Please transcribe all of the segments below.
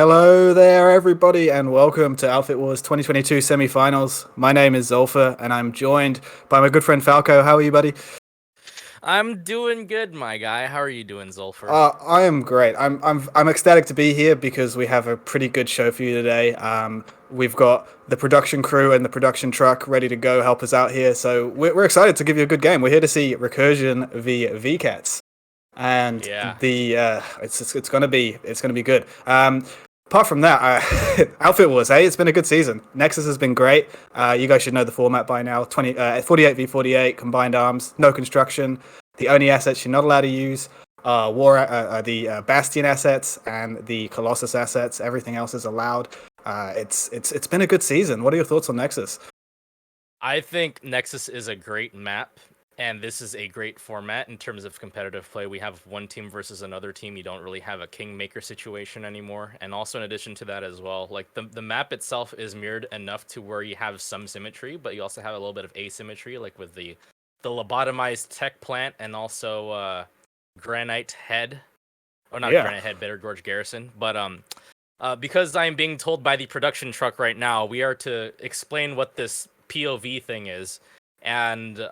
Hello there, everybody, and welcome to Outfit Wars 2022 semifinals. My name is Zulfur, and I'm joined by my good friend Falco. How are you, buddy? I'm doing good, my guy. How are you doing, Zulfur? I am great. I'm ecstatic to be here because we have a pretty good show for you today. We've got the production crew and the production truck ready to go help us out here, so we're excited to give you a good game. We're here to see Recursion v VKTZ, and Yeah. it's gonna be good. Apart from that, Outfit Wars, hey, it's been a good season. Nexus has been great. You guys should know the format by now. 48 v 48, combined arms, no construction. The only assets you're not allowed to use are the Bastion assets and the Colossus assets. Everything else is allowed. It's been a good season. What are your thoughts on Nexus? I think Nexus is a great map, and this is a great format in terms of competitive play. We have one team versus another team. You don't really have a kingmaker situation anymore. And also in addition to that as well, like the map itself is mirrored enough to where you have some symmetry, but you also have a little bit of asymmetry, like with the lobotomized tech plant and also Granite Head. Or not Granite Head, Better Gorge Garrison. But because I'm being told by the production truck right now, we are to explain what this POV thing is. And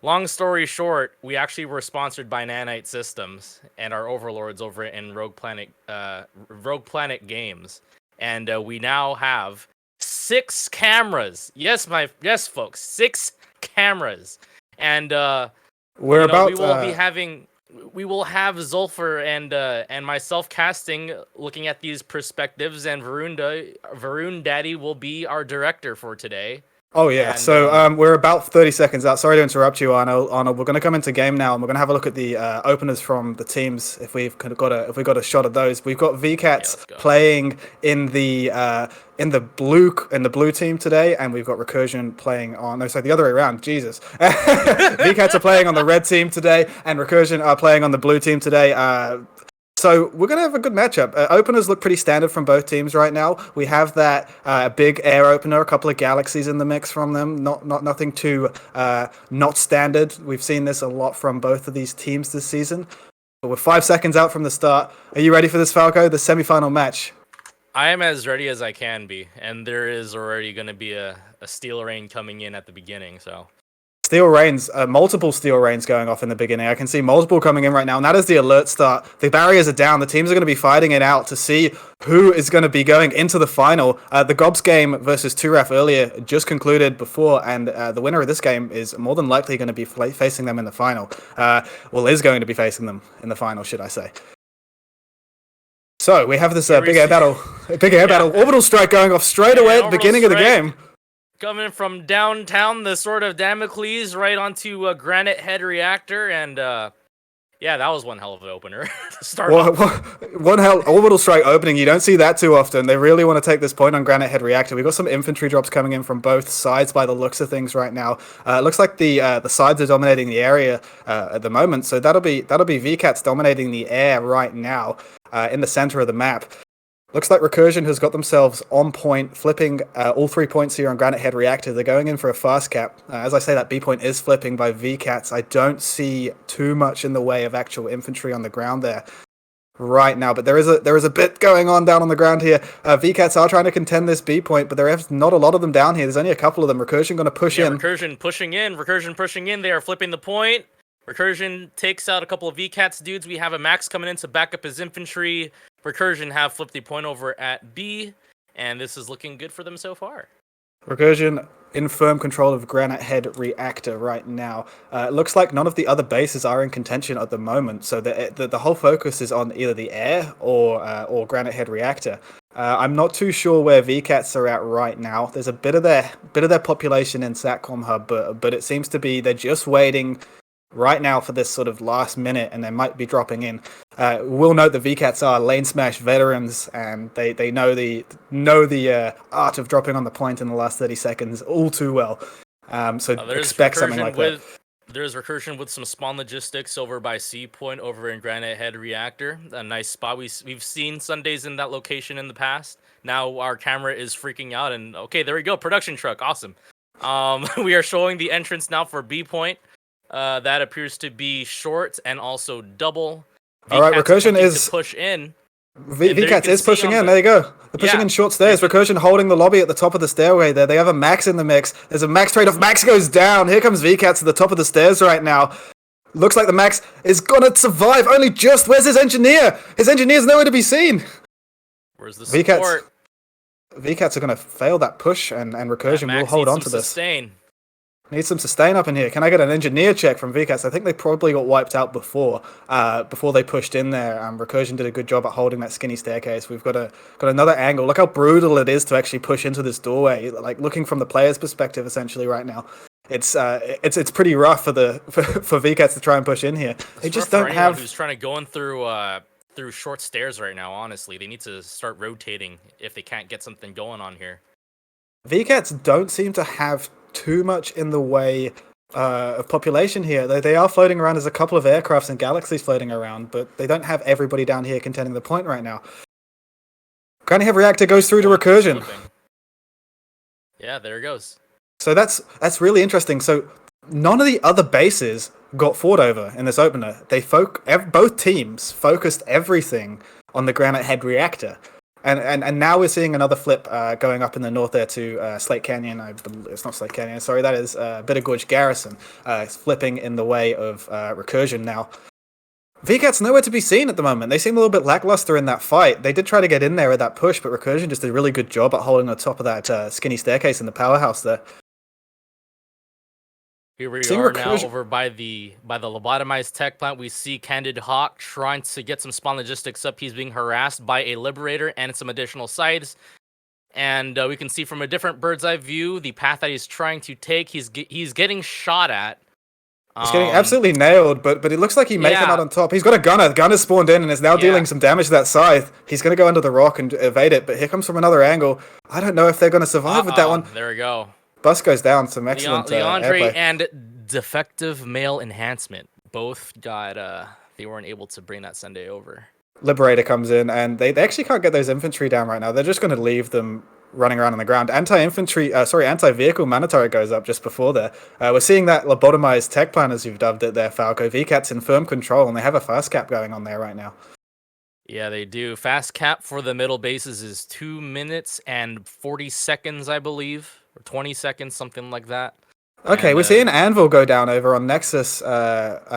long story short, we actually were sponsored by Nanite Systems and our overlords over in Rogue Planet Games. And we now have 6 cameras. Yes, folks, 6 cameras. And we will have Zulfur and myself casting, looking at these perspectives, and Varun Daddy will be our director for today. Oh yeah, so we're about 30 seconds out. Sorry to interrupt you, Arnold. We're going to come into game now, and we're going to have a look at the openers from the teams. If we've got a shot of those, we've got VKTZ playing in the blue team today, and we've got Recursion playing on. No, sorry, the other way around. Jesus, VKTZ are playing on the red team today, and Recursion are playing on the blue team today. So we're going to have a good matchup. Openers look pretty standard from both teams right now. We have that big air opener, a couple of galaxies in the mix from them. Nothing too not standard. We've seen this a lot from both of these teams this season. But we're 5 seconds out from the start. Are you ready for this, Falco? The semifinal match. I am as ready as I can be, and there is already going to be a steel rain coming in at the beginning, so... Steel rains, multiple steel rains going off in the beginning. I can see multiple coming in right now, and that is the alert start. The barriers are down. The teams are going to be fighting it out to see who is going to be going into the final. The Gobs game versus 2RAF earlier just concluded before, and the winner of this game is more than likely going to be facing them in the final. Is going to be facing them in the final, should I say. So we have this big air battle. Orbital strike going off straight away at the beginning of the game. Coming from downtown, the Sword of Damocles right onto a Granite Head reactor, and yeah, that was one hell of an opener to start off. One hell orbital strike opening. You don't see that too often. They really want to take this point on Granite Head reactor. We've got some infantry drops coming in from both sides by the looks of things right now. It looks like the sides are dominating the area at the moment, so that'll be VKTZ dominating the air right now in the center of the map. Looks like Recursion has got themselves on point, flipping all 3 points here on Granite Head Reactor. They're going in for a fast cap. As I say, that B point is flipping by VKTZ. I don't see too much in the way of actual infantry on the ground there right now, but there is a bit going on down on the ground here. VKTZ are trying to contend this B point, but there is not a lot of them down here. There's only a couple of them. Recursion going to push in. Recursion pushing in. They are flipping the point. Recursion takes out a couple of VKTZ dudes. We have a Max coming in to back up his infantry. Recursion have flipped the point over at B, and this is looking good for them so far. Recursion in firm control of Granite Head Reactor right now. It looks like none of the other bases are in contention at the moment, so the whole focus is on either the air or Granite Head Reactor. I'm not too sure where VKTZ are at right now. There's a bit of their population in Satcom Hub, but it seems to be they're just waiting right now for this sort of last minute, and they might be dropping in. We'll note the VKTZ are lane smash veterans, and they know the art of dropping on the point in the last 30 seconds all too well. So expect something like that. There's Recursion with some spawn logistics over by C point over in Granite Head Reactor. A nice spot. We've seen Sundays in that location in the past. Now our camera is freaking out, and okay, there we go. Production truck, awesome. We are showing the entrance now for B point. That appears to be short and also double. All right, Recursion is push in. VKTZ is pushing in. There you go. They're pushing in short stairs. Recursion holding the lobby at the top of the stairway there. They have a Max in the mix. There's a Max trade-off. Max goes down. Here comes VKTZ at the top of the stairs right now. Looks like the Max is gonna survive. Only just. Where's his engineer? His engineer's nowhere to be seen. Where's the support? VKTZ are gonna fail that push, and Recursion will hold on to this. Sustain. Need some sustain up in here. Can I get an engineer check from VKTZ? I think they probably got wiped out before they pushed in there. Recursion did a good job at holding that skinny staircase. We've got another angle. Look how brutal it is to actually push into this doorway. Like looking from the player's perspective, essentially right now, it's pretty rough for VKTZ to try and push in here. They just don't have. Who's trying to go in through short stairs right now? Honestly, they need to start rotating if they can't get something going on here. VKTZ don't seem to have too much in the way of population here. They are floating around. There's a couple of aircrafts and galaxies floating around, but they don't have everybody down here contending the point right now. Granny Head Reactor goes through to Recursion. Yeah, there it goes. So that's really interesting. So none of the other bases got fought over in this opener. Both teams focused everything on the Granite Head Reactor. And now we're seeing another flip going up in the north there to Slate Canyon. It's not Slate Canyon, sorry, that is Bitter Gorge Garrison. It's flipping in the way of Recursion now. VKTZ nowhere to be seen at the moment. They seem a little bit lackluster in that fight. They did try to get in there with that push, but Recursion just did a really good job at holding the top of that skinny staircase in the powerhouse there. Here we are now over by the lobotomized tech plant. We see Candid Hawk trying to get some spawn logistics up. He's being harassed by a Liberator and some additional sites. And we can see from a different bird's eye view the path that he's trying to take. He's getting shot at. He's getting absolutely nailed, but it looks like he may come out on top. He's got a gunner. The gunner's spawned in and is now dealing some damage to that scythe. He's going to go under the rock and evade it, but here comes from another angle. I don't know if they're going to survive with that one. There we go. Bus goes down. Some excellent Leandre and defective male enhancement both got they weren't able to bring that Sunday over. Liberator comes in and they actually can't get those infantry down right now. They're just going to leave them running around on the ground. Anti-vehicle mana turret goes up just before there. We're seeing that lobotomized tech plant, as you've dubbed it there, Falco. VKTZ in firm control, and they have a fast cap going on there right now. Yeah, they do. Fast cap for the middle bases is 2 minutes and 40 seconds, I believe. Or 20 seconds, something like that. Okay, we're seeing Anvil go down over on Nexus, not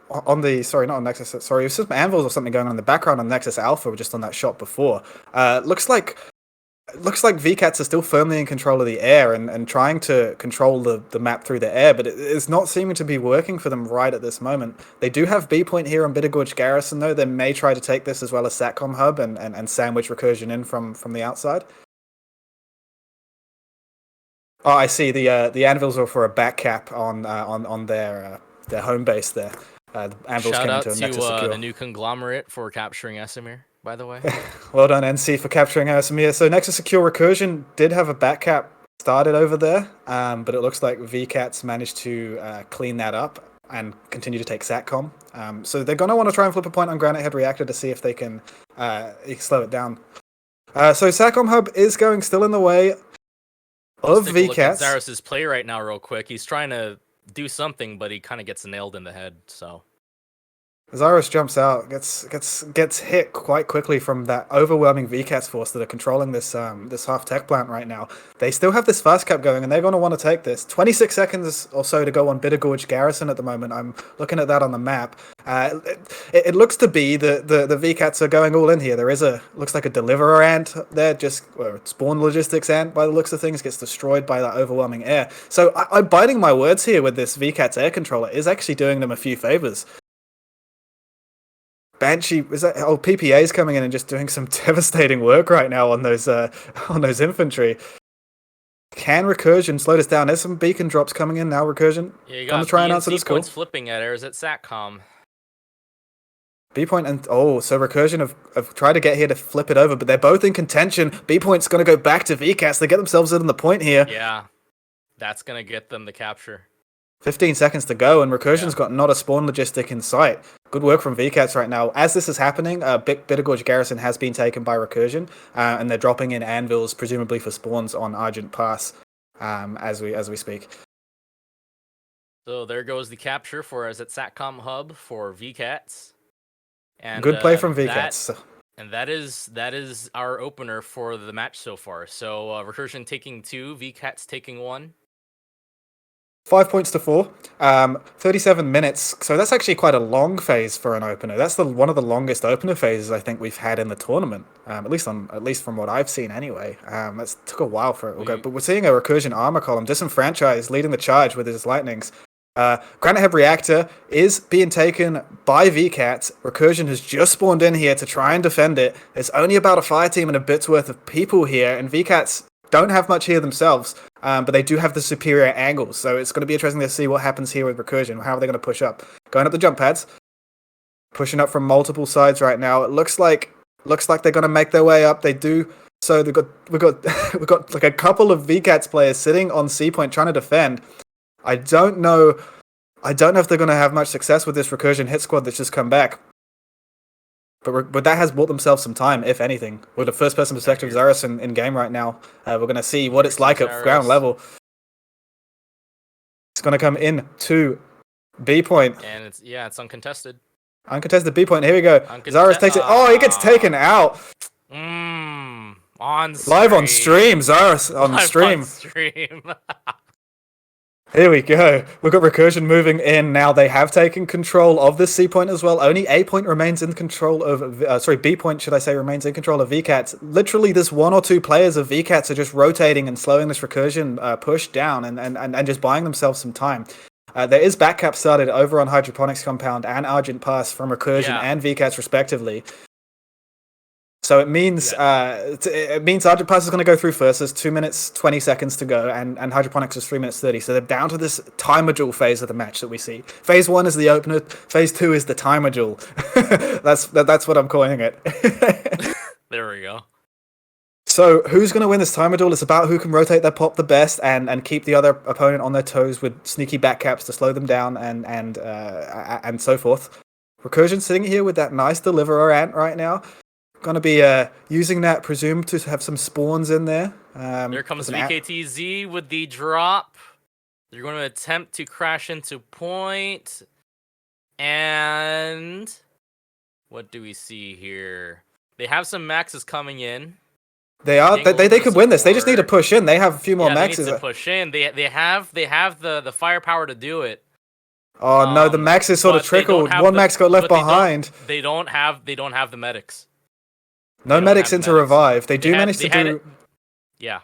on Nexus, sorry, it was some Anvils or something going on in the background on Nexus Alpha, just on that shot before. Looks like VKTZ are still firmly in control of the air and trying to control the map through the air, but it's not seeming to be working for them right at this moment. They do have B point here on Bitter Gorge Garrison, though. They may try to take this as well as Satcom Hub and sandwich Recursion in from the outside. Oh, I see. The Anvils are for a back cap on their home base there. The Anvils Shout came out to to Nexus Secure. the new conglomerate for capturing Esamir, by the way. Well done, NC, for capturing Esamir. So Nexus Secure Recursion did have a back cap started over there, but it looks like VKTZ managed to clean that up and continue to take Satcom. So they're going to want to try and flip a point on Granite Head Reactor to see if they can slow it down. So Satcom Hub is going still in the way of VKTZ. Zarus' play right now real quick. He's trying to do something, but he kind of gets nailed in the head, so... Zarus jumps out, gets hit quite quickly from that overwhelming VKTZ force that are controlling this half tech plant right now. They still have this fast cap going, and they're going to want to take this. 26 seconds or so to go on Bitter Gorge Garrison at the moment. I'm looking at that on the map. It looks to be the VKTZ are going all in here. There is looks like a deliverer ant there, spawn logistics ant by the looks of things, gets destroyed by that overwhelming air. So I'm biting my words here with this VKTZ air controller. Is actually doing them a few favors. Banshee, PPA's coming in and just doing some devastating work right now on those infantry. Can Recursion slow this down? There's some beacon drops coming in now, Recursion. Yeah, you got try and answer this call. Flipping at airs at Satcom. B point and so Recursion have tried to get here to flip it over, but they're both in contention. B point's going to go back to VKTZ. They get themselves in the point here. Yeah, that's going to get them the capture. 15 seconds to go, and Recursion's got not a spawn logistic in sight. Good work from VKTZ right now. As this is happening, Bitter Gorge Garrison has been taken by Recursion, and they're dropping in anvils, presumably for spawns on Argent Pass, as we speak. So there goes the capture for us at Satcom Hub for VKTZ. And good play from VKTZ. And that is our opener for the match so far. So Recursion taking 2, VKTZ taking 1. 5 points to 4. 37 minutes. So that's actually quite a long phase for an opener. That's one of the longest opener phases I think we've had in the tournament. At least from what I've seen anyway. It took a while for it to go. But we're seeing a Recursion armor column, Disenfranchised, leading the charge with his lightnings. Granite Head Reactor is being taken by VKTZ. Recursion has just spawned in here to try and defend it. It's only about a fire team and a bit's worth of people here, and VKTZ don't have much here themselves, but they do have the superior angles, so it's going to be interesting to see what happens here with Recursion. How are they going to push up? Going up the jump pads, pushing up from multiple sides right now. It looks like they're going to make their way up. They do. So we've got like a couple of VKTZ players sitting on C point trying to defend. I don't know if they're going to have much success with this Recursion hit squad that's just come back. But that has bought themselves some time, if anything. With the first-person perspective of Zaros in game right now, we're going to see what it's like at ground level. It's going to come in to B point. And it's uncontested. Uncontested B point. Here we go. Zaros takes it. Oh, he gets taken out. On stream. Live on stream, Zaros on stream. Here we go. We've got Recursion moving in now. They have taken control of this C point as well. Only A point remains in control of... B point, should I say, remains in control of VKTZ. Literally, this 1 or 2 players of VKTZ are just rotating and slowing this Recursion push down and just buying themselves some time. There is backcap started over on Hydroponics Compound and Argent Pass from Recursion and VKTZ respectively. So it means Argent Pass is going to go through first. There's 2 minutes 20 seconds to go, and Hydroponics is 3 minutes 30. So they're down to this timer duel phase of the match that we see. Phase 1 is the opener. Phase 2 is the timer duel. That's what I'm calling it. There we go. So who's going to win this timer duel? It's about who can rotate their pop the best and keep the other opponent on their toes with sneaky backcaps to slow them down and so forth. Recursion sitting here with that nice deliverer ant right now. Going to be using that, presumed to have some spawns in there. There comes VKTZ with the drop. They're going to attempt to crash into point. And what do we see here? They have some maxes coming in. They are. They could win this. They just need to push in. They have a few more maxes. They need to push in. They have the firepower to do it. Oh no, the maxes sort of trickled. One max got left behind. They don't have the medics. No medics into revive. They do manage to do. Yeah.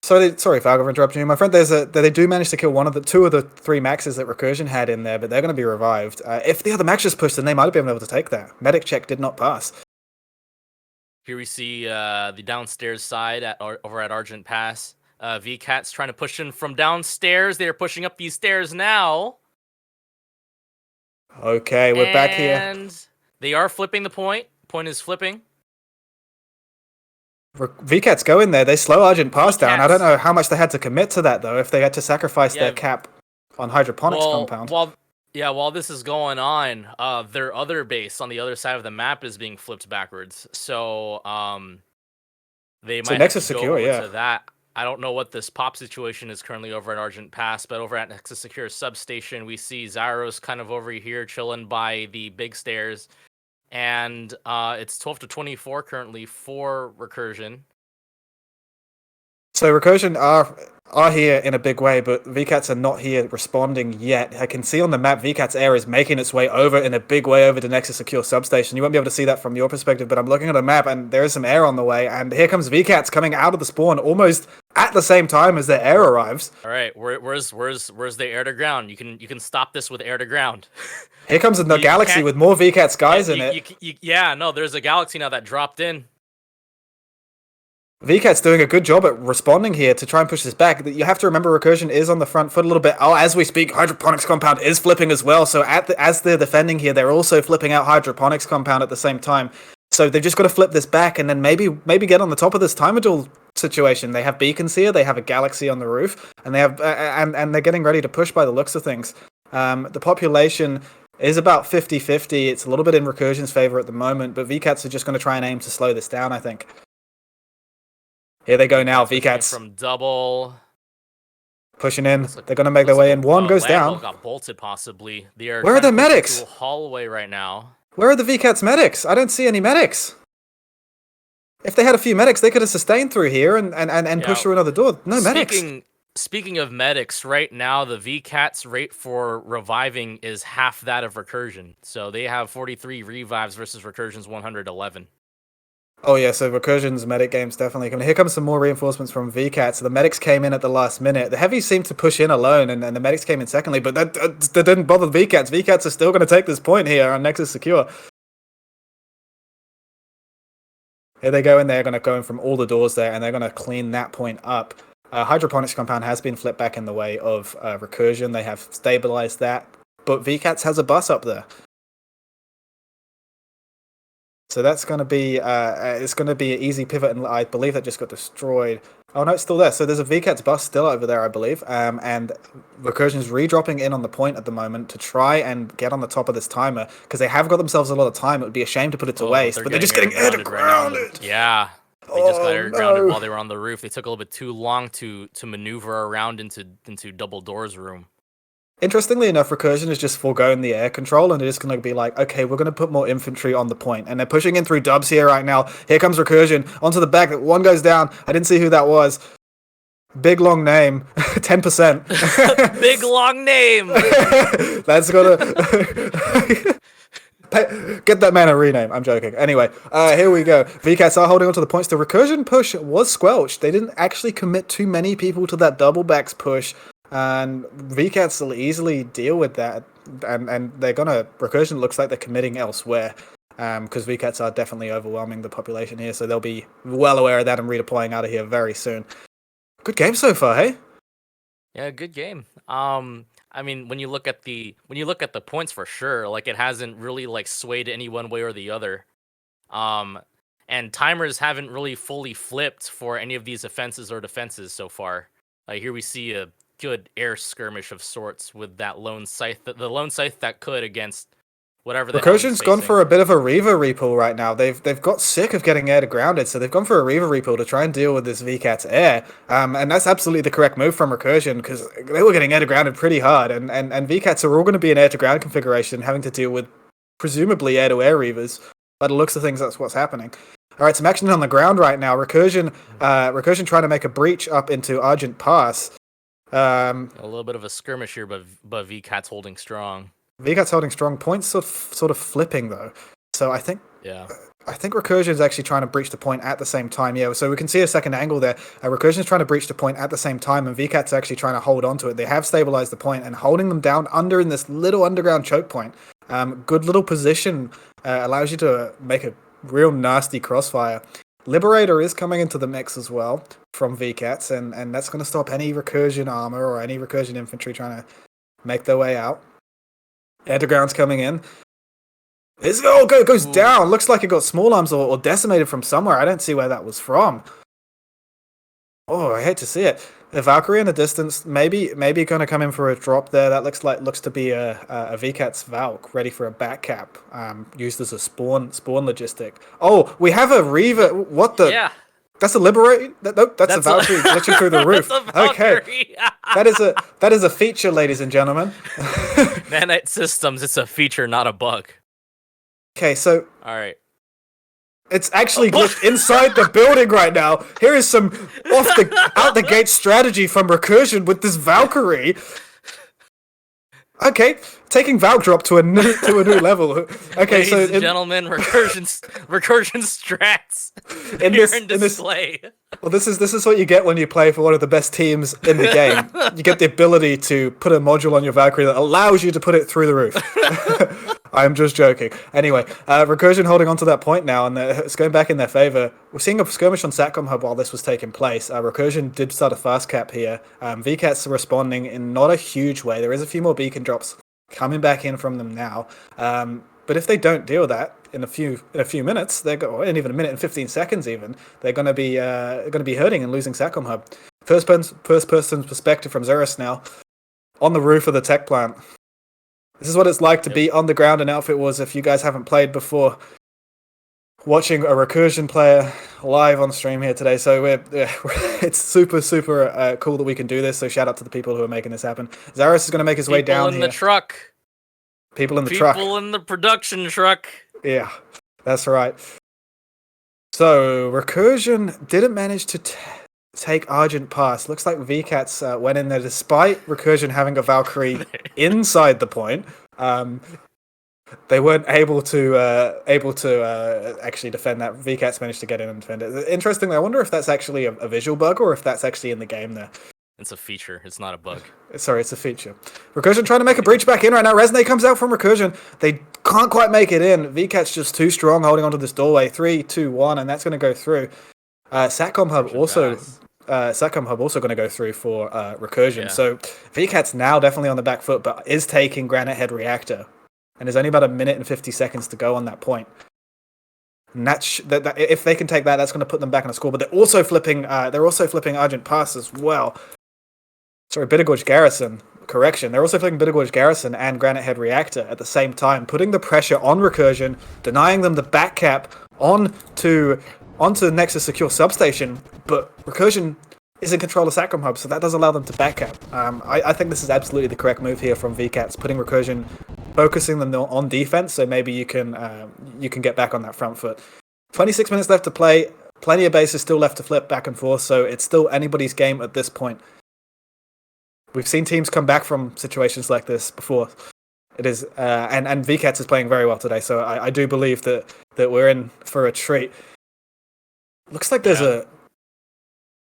Sorry, Falco, for interrupting you, my friend. They do manage to kill two of the 3 maxes that Recursion had in there, but they're going to be revived. If the other max just pushed, then they might have been able to take that. Medic check did not pass. Here we see the downstairs side over at Argent Pass. VKTZ trying to push in from downstairs. They are pushing up these stairs now. Okay, we're back here. And they are flipping the point. Point is flipping. VKTZ go in there. They slow Argent Pass down. I don't know how much they had to commit to that, though, if they had to sacrifice their cap on Hydroponics Compound. While this is going on, their other base on the other side of the map is being flipped backwards. So they might Nexus have to Secure, go to that. I don't know what this pop situation is currently over at Argent Pass, but over at Nexus Secure Substation, we see Zyros kind of over here chilling by the big stairs. And it's 12 to 24 currently for Recursion. So Recursion are here in a big way, but VKTZ are not here responding yet. I can see on the map VKTZ air is making its way over in a big way over to Nexus Secure Substation. You won't be able to see that from your perspective, but I'm looking at the map and there is some air on the way. And here comes VKTZ coming out of the spawn almost at the same time as their air arrives. All right, where's the air to ground? You can stop this with air to ground. Here comes a galaxy with more VKTZ guys in it. There's a galaxy now that dropped in. VKTZ's doing a good job at responding here to try and push this back. You have to remember Recursion is on the front foot a little bit. Oh, as we speak, Hydroponics Compound is flipping as well. So as they're defending here, they're also flipping out Hydroponics Compound at the same time. So they've just got to flip this back and then maybe get on the top of this timer duel situation. They have beacons here. They have a galaxy on the roof, and they have and they're getting ready to push by the looks of things. The population is about 50-50. It's a little bit in Recursion's favor at the moment, but VKTZ are just going to try and aim to slow this down, I think. Here they go now, VKTZ. From double. Pushing in. They're going to make their way in. One goes down. Got bolted, possibly. Where are the medics? A hallway right now. Where are the VKTZ medics? I don't see any medics. If they had a few medics, they could have sustained through here and pushed through another door. No medics. Speaking of medics, right now the VKTZ rate for reviving is half that of Recursion. So they have 43 revives versus Recursion's 111. Oh yeah, so Recursion's medic game's definitely coming. Here comes some more reinforcements from VKTZ. So the medics came in at the last minute. The heavies seemed to push in alone, and the medics came in secondly, but that didn't bother the VKTZ. VKTZ are still going to take this point here on Nexus Secure. Here they go in, they're going to go in from all the doors there, and they're going to clean that point up. Hydroponics compound has been flipped back in the way of Recursion. They have stabilized that, but VKTZ has a bus up there. So that's going to be it's going to be an easy pivot, and I believe that just got destroyed. Oh no, it's still there. So there's a VKTZ bus still over there, I believe. And Recursion's redropping in on the point at the moment to try and get on the top of this timer because they have got themselves a lot of time. It would be a shame to put it to waste, but they're just getting air grounded. Yeah, they just got air grounded while they were on the roof. They took a little bit too long to maneuver around into double doors room. Interestingly enough, Recursion is just foregoing the air control, and they're just going to be like, okay, we're going to put more infantry on the point. And they're pushing in through dubs here right now. Here comes Recursion onto the back. One goes down. I didn't see who that was. Big long name. 10%. Big long name. That's got to... Get that man a rename. I'm joking. Anyway, here we go. VKTZ are holding on to the points. The Recursion push was squelched. They didn't actually commit too many people to that double backs push. And VKTZ will easily deal with that, and they're gonna. Recursion looks like they're committing elsewhere, because VKTZ are definitely overwhelming the population here, so they'll be well aware of that and redeploying out of here very soon. Good game so far, hey? Yeah, good game. I mean, when you look at the points for sure, like it hasn't really like swayed any one way or the other, and timers haven't really fully flipped for any of these offenses or defenses so far. Here we see a good air skirmish of sorts with that lone scythe, the lone scythe that could against whatever the Recursion's gone for a bit of a Reaver repull right now. They've got sick of getting air grounded, so they've gone for a Reaver repull to try and deal with this VKTZ air. And that's absolutely the correct move from Recursion because they were getting air grounded pretty hard, and VKTZ are all going to be an air to ground configuration, having to deal with presumably air to air Reavers. By the looks of things, that's what's happening. All right, some action on the ground right now. Recursion trying to make a breach up into Argent Pass. A little bit of a skirmish here, but VKTZ holding strong. VKTZ holding strong. Points sort of flipping though. So I think Recursion is actually trying to breach the point at the same time. Yeah, so we can see a second angle there. Recursion is trying to breach the point at the same time, and VKTZ is actually trying to hold on to it. They have stabilized the point and holding them down under in this little underground choke point. Good little position allows you to make a real nasty crossfire. Liberator is coming into the mix as well from VKTZ, and that's going to stop any Recursion armor or any Recursion infantry trying to make their way out. Air to ground's coming in. It goes down. Looks like it got small arms or decimated from somewhere. I don't see where that was from. Oh, I hate to see it. The Valkyrie in the distance, maybe going to come in for a drop there. That looks to be a VKTZ Valk ready for a back cap, used as a spawn logistic. Oh, we have a Reaver. What the? Yeah. That's a Liberator. Nope, that's a Valkyrie glitching through the roof. Okay, that is a feature, ladies and gentlemen. Nanite Systems, it's a feature, not a bug. Okay, so all right. It's actually glitched inside the building right now. Here is some out the gate strategy from Recursion with this Valkyrie. Okay, taking Valk drop to a new level. Okay, ladies and gentlemen, Recursion strats in display. This is what you get when you play for one of the best teams in the game. You get the ability to put a module on your Valkyrie that allows you to put it through the roof. I'm just joking. Anyway, Recursion holding on to that point now, and it's going back in their favor. We're seeing a skirmish on Satcom Hub while this was taking place. Recursion did start a fast cap here. VKTZ responding in not a huge way. There is a few more beacon drops coming back in from them now. But if they don't deal with that in a few minutes, in even a minute and 15 seconds even, they're going to be hurting and losing Satcom Hub. First person's perspective from Zerus now on the roof of the tech plant. This is what it's like to be on the ground in Outfit Wars if you guys haven't played before. Watching a Recursion player live on stream here today, so it's super cool that we can do this. So shout out to the people who are making this happen. Zerus is going to make his way down here. People in the truck. People in the truck. People in the production truck. Yeah, that's right. So Recursion didn't manage to take Argent Pass. Looks like VCats went in there despite Recursion having a Valkyrie inside the point. They weren't able to actually defend that. VCats managed to get in and defend it. Interestingly, I wonder if that's actually a visual bug or if that's actually in the game there. It's a feature. It's not a bug. Sorry, it's a feature. Recursion trying to make a breach back in right now. Resonate comes out from Recursion. They can't quite make it in. VCat's just too strong holding onto this doorway. 3, 2, 1, and that's going to go through. Satcom Hub also... Satcom Hub also going to go through for Recursion. Yeah. So VCat's now definitely on the back foot, but is taking Granite Head Reactor. And there's only about 1 minute and 50 seconds to go on that point. And if they can take that, that's going to put them back on the score. But they're also flipping Argent Pass as well. Sorry, Bittergorge Garrison. Correction. They're also flipping Bittergorge Garrison and Granite Head Reactor at the same time, putting the pressure on Recursion, denying them the back cap onto Nexus Secure Substation. But Recursion is in control of Satcom Hub, so that does allow them to back cap. I think this is absolutely the correct move here from VCats, putting Recursion, focusing them on defense, so maybe you can get back on that front foot. 26 minutes left to play. Plenty of bases still left to flip back and forth, so it's still anybody's game at this point. We've seen teams come back from situations like this before. It is, and VCats is playing very well today, so I do believe that we're in for a treat. Looks like there's a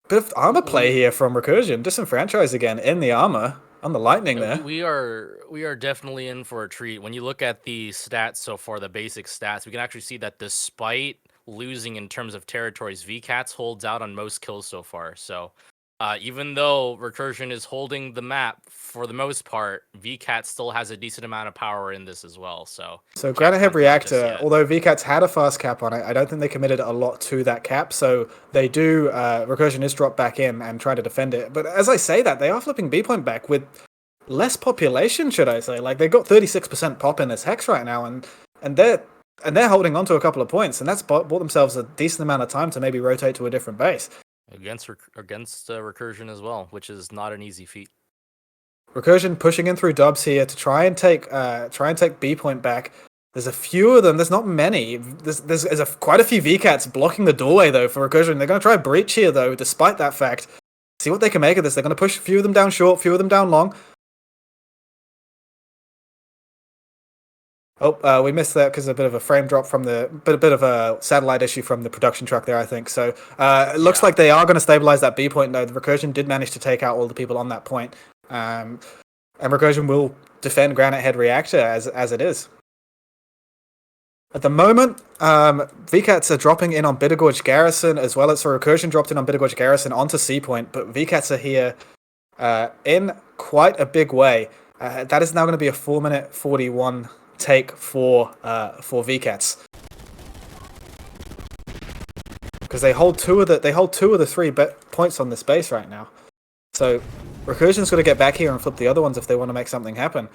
bit of armor play here from Recursion. Disenfranchise again in the armor on the lightning there. We are definitely in for a treat. When you look at the stats so far, the basic stats, we can actually see that despite losing in terms of territories, VCats holds out on most kills so far. So even though Recursion is holding the map for the most part, VCats still has a decent amount of power in this as well. So Granite Head Reactor, although VCats had a fast cap on it, I don't think they committed a lot to that cap. So they do, Recursion is dropped back in and try to defend it. But as I say that, they are flipping B point back with less population, should I say. Like, they've got 36% pop in this Hex right now, and they're holding on to a couple of points, and that's bought themselves a decent amount of time to maybe rotate to a different base. Against Recursion as well, which is not an easy feat. Recursion pushing in through dubs here to try and take B point back. There's a few of them. There's not many. There's quite a few VCats blocking the doorway though for Recursion. They're going to try a breach here though. Despite that fact, see what they can make of this. They're going to push a few of them down short, few of them down long. Oh, we missed that because of a bit of a frame drop from a bit of a satellite issue from the production truck there, I think. So it looks like they are going to stabilize that B point though. The Recursion did manage to take out all the people on that point. And Recursion will defend Granite Head Reactor as it is. At the moment, VCats are dropping in on Bittergorge Garrison as well as Recursion dropped in on Bittergorge Garrison onto C point, but VCats are here in quite a big way. That is now going to be a 4-minute 41 take for VCats, because they hold two of the 3 points on this base right now. So Recursion's got to get back here and flip the other ones if they want to make something happen.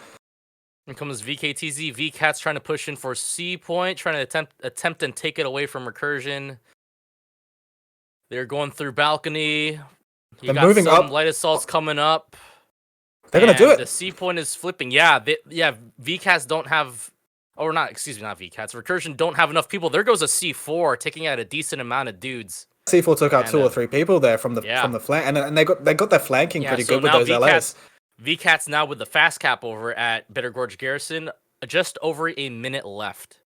Here comes VKTZ. VCats trying to push in for C point, trying to attempt and take it away from Recursion. They're going through balcony. They're moving up. Light assaults coming up. They're gonna do it. The C point is flipping. Yeah, VCats don't have, or not. Excuse me, not VCats. Recursion don't have enough people. There goes a C4 taking out a decent amount of dudes. C4 took out 2 or 3 people there from the flank, and they got their flanking pretty good with those LAs. VCats now with the fast cap over at Bittergorge Garrison, just over a minute left.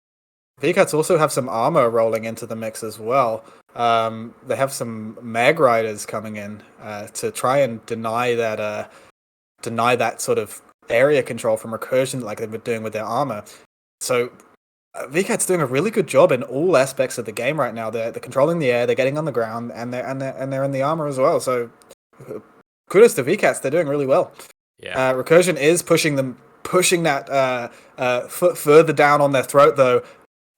VCats also have some armor rolling into the mix as well. They have some mag riders coming in to try and deny that sort of area control from Recursion like they've been doing with their armor. So VCat's doing a really good job in all aspects of the game right now. They're controlling the air, they're getting on the ground, and they're in the armor as well. So kudos to VCats, they're doing really well. Yeah. Recursion is pushing that foot further down on their throat though.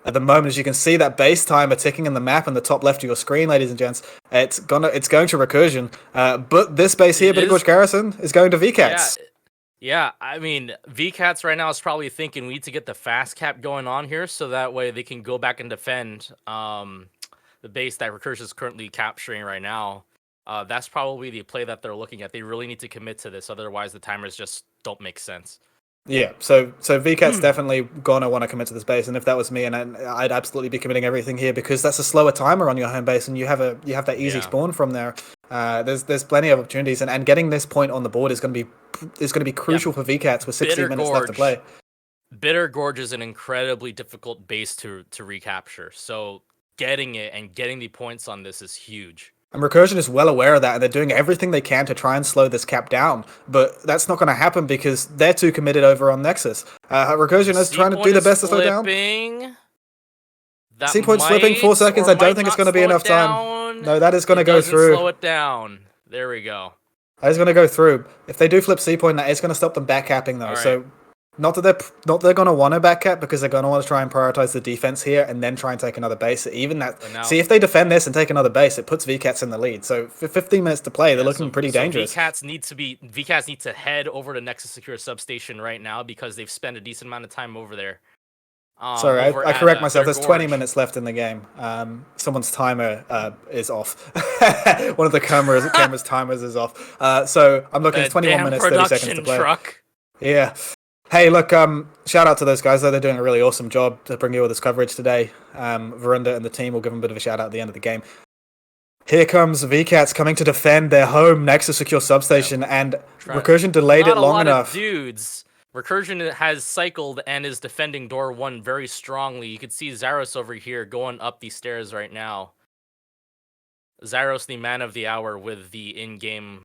At the moment, as you can see, that base timer ticking in the map in the top left of your screen, ladies and gents, it's going to Recursion. But this base here, Bittergorge Garrison, is going to VCats. Yeah, I mean, VCats right now is probably thinking we need to get the fast cap going on here, so that way they can go back and defend the base that Recursion is currently capturing right now. That's probably the play that they're looking at. They really need to commit to this, otherwise the timers just don't make sense. Yeah, so VCAT's definitely gonna want to commit to this base, and if that was me, and I'd absolutely be committing everything here because that's a slower timer on your home base, and you have that easy spawn from there. There's plenty of opportunities, and getting this point on the board is gonna be crucial for VCATs with 16 minutes left to play. Bitter Gorge is an incredibly difficult base to recapture, so getting it and getting the points on this is huge. And Recursion is well aware of that, and they're doing everything they can to try and slow this cap down. But that's not going to happen because they're too committed over on Nexus. Recursion is trying to do the best to slow down. C-point slipping 4 seconds. I don't think it's going to be enough time. No, that is going to go through. Slow it down. There we go. That is going to go through. If they do flip C-point, that is going to stop them backcapping though. Right. So not that they're going to want to backcap because they're going to want to try and prioritize the defense here and then try and take another base. Even that, see if they defend this and take another base, it puts VCATs in the lead. So for 15 minutes to play, they're looking pretty dangerous. VCATs need to head over to Nexus Secure Substation right now because they've spent a decent amount of time over there. Sorry, I correct myself. There's 20 minutes left in the game. Someone's timer is off. One of the camera's timers is off. So I'm looking at 21 minutes, 30 seconds to play. Truck. Yeah. Hey, look, shout out to those guys, though. They're doing a really awesome job to bring you all this coverage today. Varunda and the team will give them a bit of a shout out at the end of the game. Here comes VCATs coming to defend their home Nexus Secure Substation, and Recursion delayed it long enough. Dudes. Recursion has cycled and is defending door 1 very strongly. You can see Zaros over here going up these stairs right now. Zaros, the man of the hour with the in-game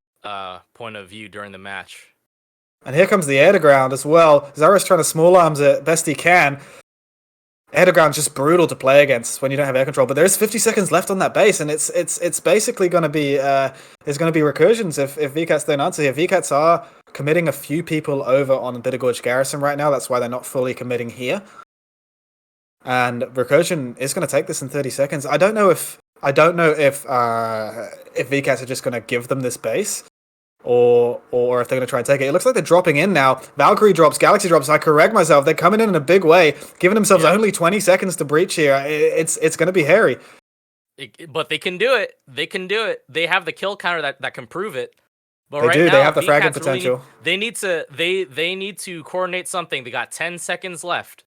point of view during the match. And here comes the air to ground as well. Zaros trying to small arms it best he can. Air to ground just brutal to play against when you don't have air control. But there's 50 seconds left on that base, and it's basically going to be recursions if VCATs don't answer here. VCATs are committing a few people over on Bitter Gorge Garrison right now. That's why they're not fully committing here. And Recursion is going to take this in 30 seconds. I don't know if VCATs are just going to give them this base. Or if they're going to try and take it. It looks like they're dropping in now. Valkyrie drops, Galaxy drops. I correct myself. They're coming in a big way, giving themselves only 20 seconds to breach here. It's going to be hairy. But they can do it. They can do it. They have the kill counter that can prove it. But they now, they have the fragment potential. They need to coordinate something. They got 10 seconds left.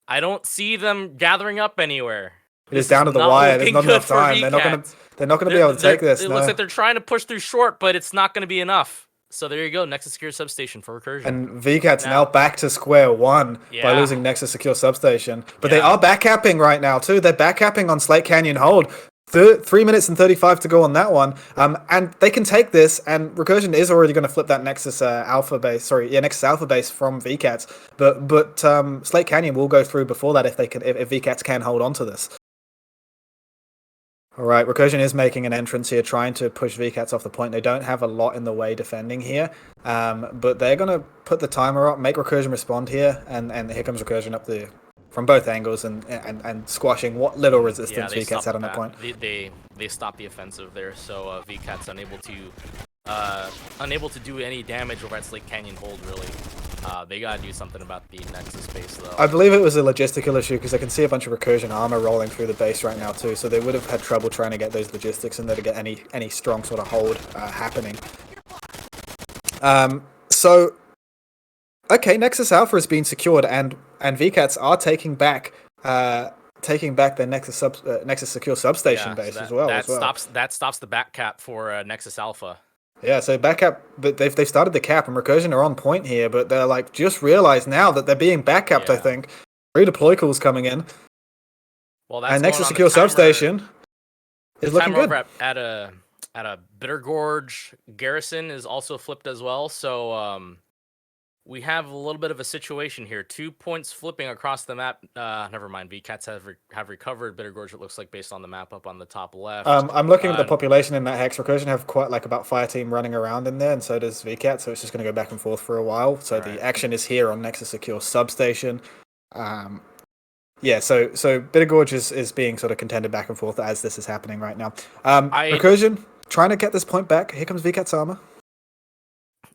I don't see them gathering up anywhere. It is down to the wire. There's not enough time. They're not going to be able to take this. It looks like they're trying to push through short, but it's not going to be enough. So there you go. Nexus Secure Substation for Recursion. And VCAT's now back to square one by losing Nexus Secure Substation. But they are backcapping right now too. They're backcapping on Slate Canyon Hold. 3 minutes and 35 to go on that one. And they can take this, and Recursion is already going to flip that Nexus Alpha base. Nexus Alpha base from VCATs. But Slate Canyon will go through before that if VCATs can hold on to this. All right, Recursion is making an entrance here, trying to push VCATs off the point. They don't have a lot in the way defending here, but they're going to put the timer up, make Recursion respond here, and here comes Recursion up from both angles and squashing what little resistance VCATs had on that point. They stopped the offensive there, so VCAT's unable to do any damage over at Slate Canyon Hold, really. They gotta do something about the Nexus base, though. I believe it was a logistical issue because I can see a bunch of Recursion armor rolling through the base right now too, so they would have had trouble trying to get those logistics in there to get any strong sort of hold happening. Okay, Nexus Alpha has been secured, and VCATs are taking back their Nexus Secure Substation base as well. That stops the back cap for Nexus Alpha. Yeah, so back cap, but they've started the cap, and Recursion are on point here, but they're like just realized now that they're being back capped. I think redeploy calls coming in. Well, that's and Nexus Secure Substation is looking good. At a Bitter Gorge Garrison is also flipped as well. So we have a little bit of a situation here. 2 points flipping across the map. Never mind. VCATs have recovered Bitter Gorge, it looks like, based on the map up on the top left. I'm looking at the population in that hex. Recursion have quite about fire team running around in there, and so does VCAT, so it's just going to go back and forth for a while. So the action is here on Nexus Secure Substation. So Bitter Gorge is being sort of contended back and forth as this is happening right now. Recursion trying to get this point back. Here comes VCAT's armor.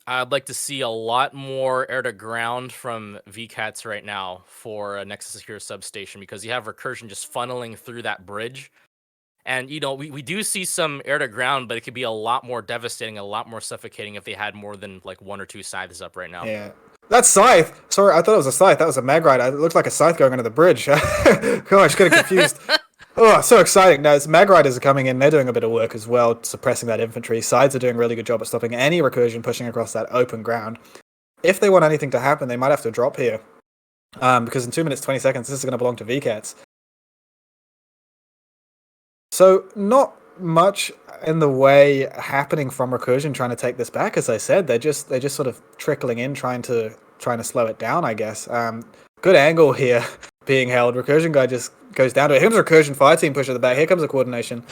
I'd like to see a lot more air to ground from VCATs right now for a Nexus Secure Substation, because you have Recursion just funneling through that bridge. And, we do see some air to ground, but it could be a lot more devastating, a lot more suffocating if they had more than like 1 or 2 scythes up right now. Yeah. That's Scythe. Sorry, I thought it was a Scythe. That was a Mag Rider. It looked like a Scythe going under the bridge. Gosh, getting confused. Oh, so exciting. Now, Mag Riders are coming in. They're doing a bit of work as well, suppressing that infantry. Sides are doing a really good job at stopping any recursion pushing across that open ground. If they want anything to happen, they might have to drop here. Because in 2 minutes, 20 seconds, this is going to belong to VKTZ. So, not much in the way happening from recursion trying to take this back. As I said, they're just sort of trickling in, trying to slow it down, I guess. Good angle here being held. Recursion guy just goes down to it. Here comes recursion fire team push at the back. Here comes the coordination.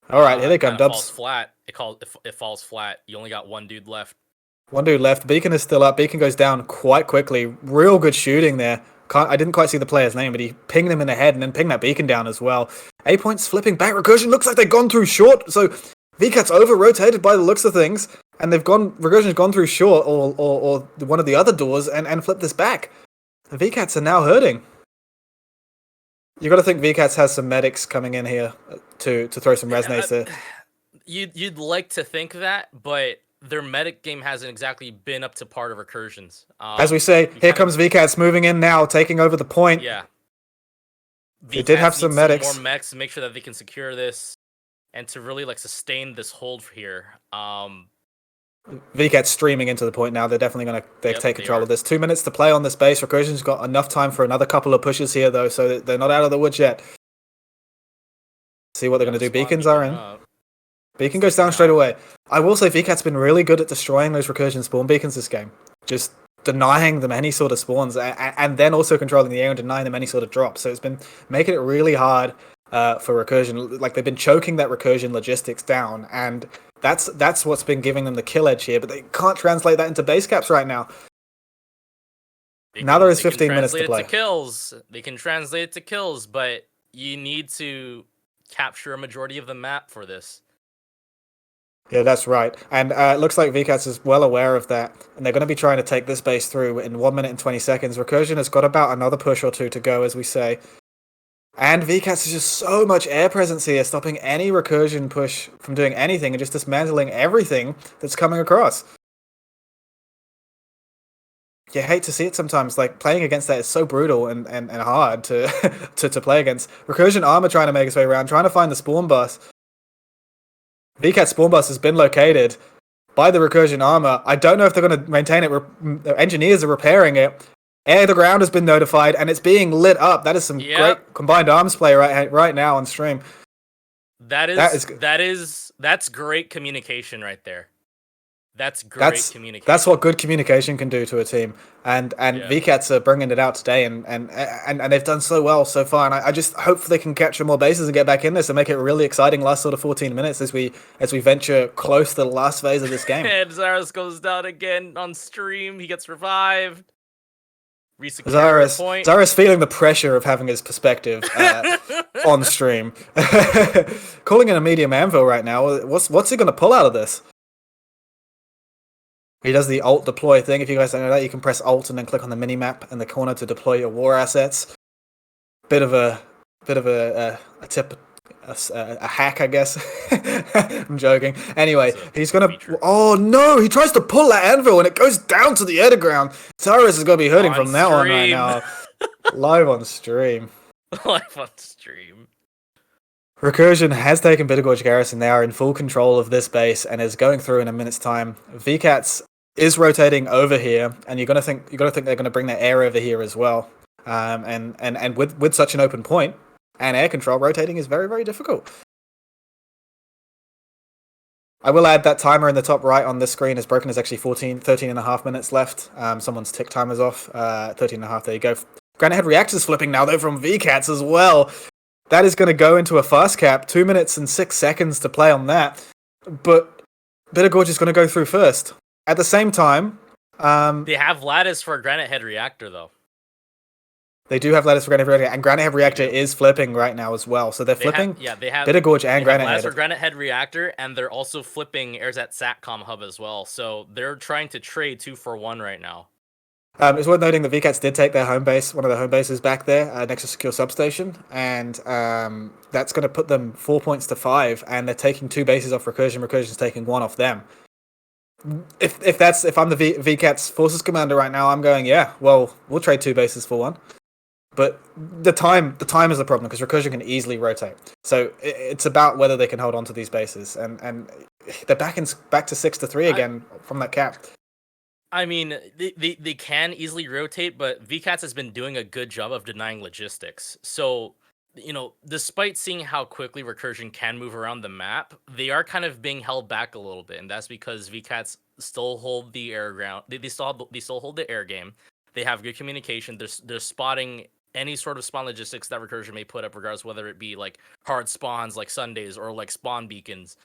All right, here they come. Dubs falls flat. It falls flat. You only got one dude left. One dude left. Beacon is still up. Beacon goes down quite quickly. Real good shooting there. I didn't quite see the player's name, but he pinged him in the head and then pinged that Beacon down as well. A points flipping back. Recursion looks like they've gone through short. So VKT's over-rotated by the looks of things. And Recursion's gone through short or one of the other doors and flipped this back. The VKTs are now hurting. You got to think VKTs has some medics coming in here to throw some resonates there. You'd like to think that, but their medic game hasn't exactly been up to part of Recursion's. As we say, here comes VKTs moving in now, taking over the point. Yeah. They did have some medics. More mechs to make sure that they can secure this and to really sustain this hold here. VKT's streaming into the point now. They're definitely going to take control of this. 2 minutes to play on this base. Recursion's got enough time for another couple of pushes here, though, so they're not out of the woods yet. See what they're going to do. Beacons are in. Beacon goes down straight away. I will say VKT's been really good at destroying those recursion spawn beacons this game. Just denying them any sort of spawns and then also controlling the air and denying them any sort of drops. So it's been making it really hard for recursion. Like, they've been choking that recursion logistics down, and that's what's been giving them the kill edge here, but they can't translate that into base caps right now. Now there is 15 minutes to play. They can translate it to kills, but you need to capture a majority of the map for this. Yeah, that's right. And it looks like VKTZ is well aware of that, and they're going to be trying to take this base through in 1 minute and 20 seconds. Recursion has got about another push or two to go, as we say. And VKTZ is just so much air presence here, stopping any recursion push from doing anything and just dismantling everything that's coming across. You hate to see it sometimes. Like, playing against that is so brutal and hard to to play against. Recursion armor trying to make its way around, trying to find the spawn bus. VKT's spawn bus has been located by the recursion armor. I don't know if they're going to maintain it. Engineers are repairing it. Air to ground has been notified, and it's being lit up. That is some great combined arms play right now on stream. That's great communication right there. That's great communication. That's what good communication can do to a team. And VKTs are bringing it out today, and they've done so well so far. And I just hope they can capture more bases and get back in this and make it really exciting last sort of 14 minutes as we venture close to the last phase of this game. And Zarus goes down again on stream. He gets revived. Zarus feeling the pressure of having his perspective on stream. Calling in a medium anvil right now. What's he going to pull out of this? He does the alt deploy thing. If you guys don't know that, you can press alt and then click on the mini-map in the corner to deploy your war assets. Bit of a tip, a hack, I guess. I'm joking. Anyway, he's gonna. Oh no! He tries to pull that anvil and it goes down to the air ground. Zarus is gonna be hurting from now on right now. Live on stream. Live on stream. Recursion has taken Bittergorge Garrison. They are in full control of this base and is going through in a minute's time. VKTZ is rotating over here, and you're gonna think they're gonna bring their air over here as well. And with such an open point and air control, rotating is very, very difficult. I will add that timer in the top right on this screen is broken. There's actually 13 and a half minutes left. Someone's tick timer's off. 13 and a half. There you go. Granite Head Reactor's flipping now, though, from VKTZ as well. That is going to go into a fast cap. 2 minutes and 6 seconds to play on that. But Bittergorge is going to go through first. At the same time... they have lattice for a Granite Head Reactor, though. They do have lattice for Granite Head Reactor, and Granite Head Reactor is flipping right now as well. So they're flipping they have Bittergorge and Granite Head. For Granite Head Reactor, and they're also flipping Airzat Satcom Hub as well. So they're trying to trade 2 for 1 right now. It's worth noting that VKTZ did take their home base, one of their home bases back there, next to Secure Substation, and that's going to put them 4 points to 5, and they're taking 2 bases off Recursion. Recursion's taking 1 off them. if I'm the VCAT's forces commander right now, I'm going, yeah, well, we'll trade 2 bases for 1. But the time is the problem because Recursion can easily rotate. So it's about whether they can hold on to these bases, and they're back to 6-3 again from that cap. I mean, they can easily rotate, but VCATS has been doing a good job of denying logistics. So, despite seeing how quickly Recursion can move around the map, they are kind of being held back a little bit, and that's because VCATS still hold the air ground. They still hold the air game. They have good communication. They're spotting any sort of spawn logistics that Recursion may put up, regardless whether it be like hard spawns like Sundays or like spawn beacons.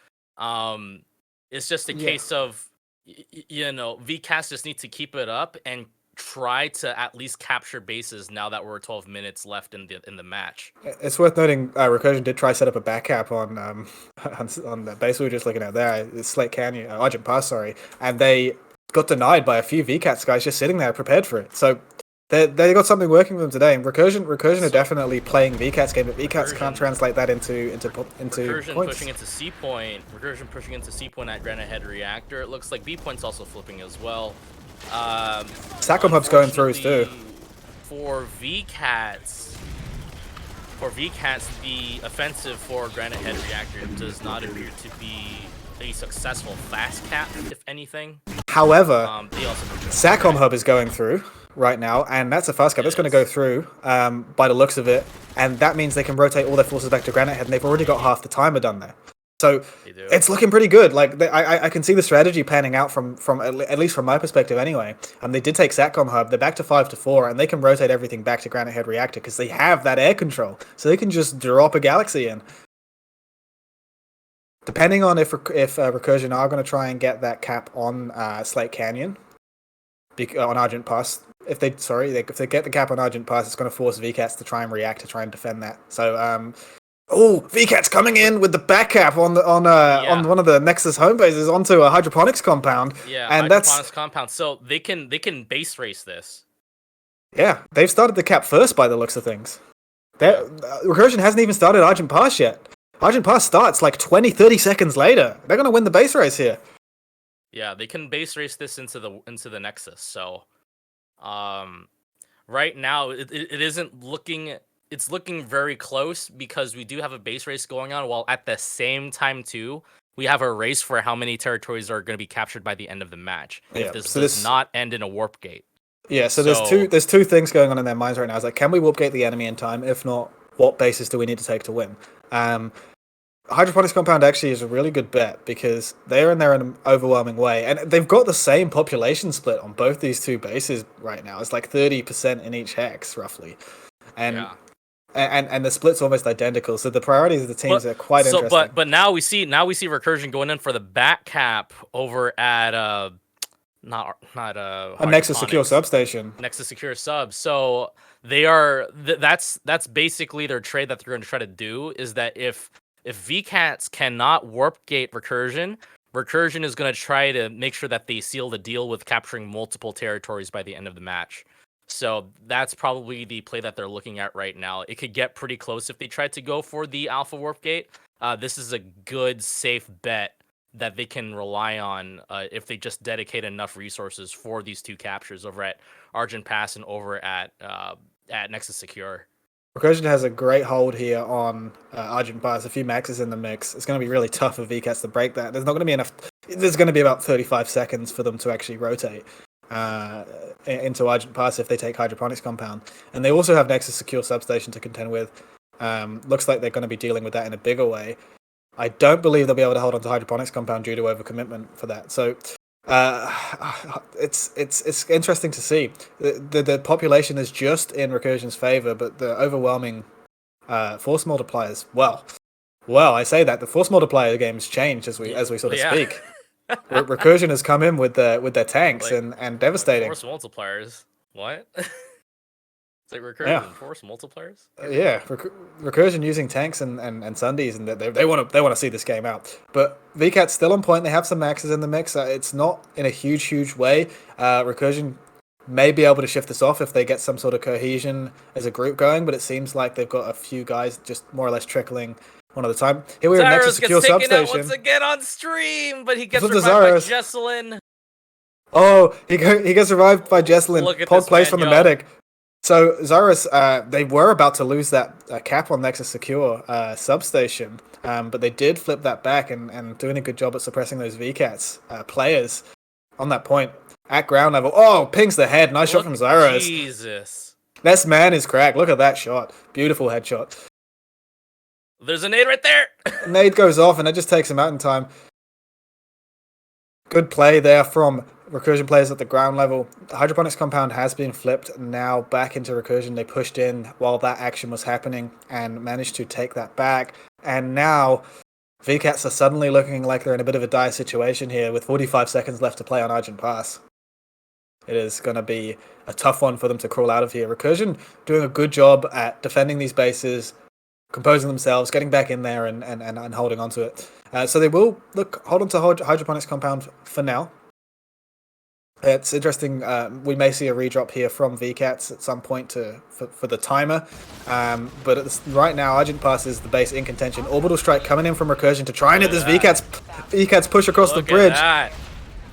It's just a case of VCAS just need to keep it up and try to at least capture bases now that we're 12 minutes left in the match. It's worth noting Recursion did try to set up a back cap on the base we were just looking at there, Slate Canyon, Argent Pass, sorry, and they got denied by a few VCATS guys just sitting there prepared for it. So they got something working with them today. And Recursion are definitely playing VCAT's game, but VCATS can't translate that into Recursion points. pushing into C point. Recursion pushing into C point at Granite Head Reactor. It looks like B point's also flipping as well. Sacom Hub's going through too. For VCATS, the offensive for Granite Head Reactor does not appear to be a successful fast cap, if anything. However, Sacom Hub is going through right now, and that's a fast cap. It's going to go through by the looks of it, and that means they can rotate all their forces back to Granite Head, and they've already got half the timer done there. So it's looking pretty good. Like I can see the strategy panning out from at least from my perspective anyway. And they did take Satcom Hub. They're back to 5-4, and they can rotate everything back to Granite Head Reactor because they have that air control, so they can just drop a Galaxy in. Depending on if Recursion are going to try and get that cap on Slate Canyon, on Argent Pass. If they get the cap on Argent Pass, it's going to force VCATS to try and react to try and defend that. So VCAT's coming in with the back cap on one of the Nexus home bases onto a hydroponics compound. Yeah, and hydroponics compound. So they can base race this. Yeah, they've started the cap first by the looks of things. Recursion hasn't even started Argent Pass yet. Argent Pass starts like 20-30 seconds later. They're going to win the base race here. Yeah, they can base race this into the Nexus. So, right now it isn't looking. It's looking very close because we do have a base race going on, while at the same time too we have a race for how many territories are going to be captured by the end of the match. Yeah, if this does not end in a warp gate. Yeah, so there's two things going on in their minds right now. It's like, can we warp gate the enemy in time? If not, what bases do we need to take to win? Hydroponics compound actually is a really good bet because they're in there in an overwhelming way, and they've got the same population split on both these two bases right now. It's like 30% in each hex roughly, and the split's almost identical. So the priorities of the teams are quite interesting. But now we see Recursion going in for the back cap over at not a Nexus Secure Substation. Nexus Secure Sub. So they are that's basically their trade that they're going to try to do, is that if VCATS cannot warp gate Recursion is going to try to make sure that they seal the deal with capturing multiple territories by the end of the match. So that's probably the play that they're looking at right now. It could get pretty close if they try to go for the Alpha Warp Gate. This is a good, safe bet that they can rely on if they just dedicate enough resources for these two captures over at Argent Pass and over at Nexus Secure. Recursion has a great hold here on Argent Pass. A few maxes in the mix. It's going to be really tough for VCATS to break that. There's not going to be enough. There's going to be about 35 seconds for them to actually rotate into Argent Pass if they take Hydroponics Compound. And they also have Nexus Secure Substation to contend with. Looks like they're going to be dealing with that in a bigger way. I don't believe they'll be able to hold on to Hydroponics Compound due to overcommitment for that. So it's interesting to see. The population is just in Recursion's favor, but the overwhelming force multipliers. Well, I say that the force multiplier game's changed as we sort of speak. Recursion has come in with their tanks and devastating. Force multipliers. What? It's like Recursion force multipliers. Recursion using tanks and Sundays, and they want to see this game out. But VCAT's still on point. They have some maxes in the mix. It's not in a huge way. Recursion may be able to shift this off if they get some sort of cohesion as a group going, but it seems like they've got a few guys just more or less trickling one at a time. Here we are, Nexus Secure Substation. Once again on stream, but he gets revived by Jesselyn. Oh, he gets revived by Jesselyn. Look at Pod this plays man, from the yo. medic. So Zarus, they were about to lose that cap on Nexus Secure substation, but they did flip that back and doing a good job at suppressing those VCATs players on that point at ground level. Oh, pings the head. Nice shot from Zarus. Jesus. This man is cracked. Look at that shot. Beautiful headshot. There's a nade right there. Nade goes off and it just takes him out in time. Good play there from Recursion players at the ground level. The hydroponics compound has been flipped now back into Recursion. They pushed in while that action was happening and managed to take that back. And now VCATs are suddenly looking like they're in a bit of a dire situation here with 45 seconds left to play on Argent Pass. It is going to be a tough one for them to crawl out of here. Recursion doing a good job at defending these bases, composing themselves, getting back in there and holding on to it. So they will hold on to hydroponics compound for now. It's interesting. We may see a redrop here from VCATs at some point for the timer. But right now, Argent Pass is the base in contention. Orbital Strike coming in from Recursion to try and hit this VCATs push across the bridge. At that.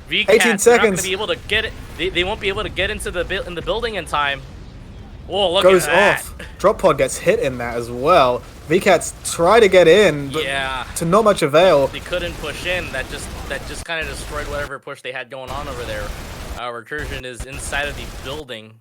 VCATs, 18 seconds. Not going to be able to get it. They won't be able to get into the building in time. Whoa, look Goes at that. off. Drop pod gets hit in that as well. VCATs try to get in, but to not much avail. They couldn't push in. That just kind of destroyed whatever push they had going on over there. Recursion is inside of the building,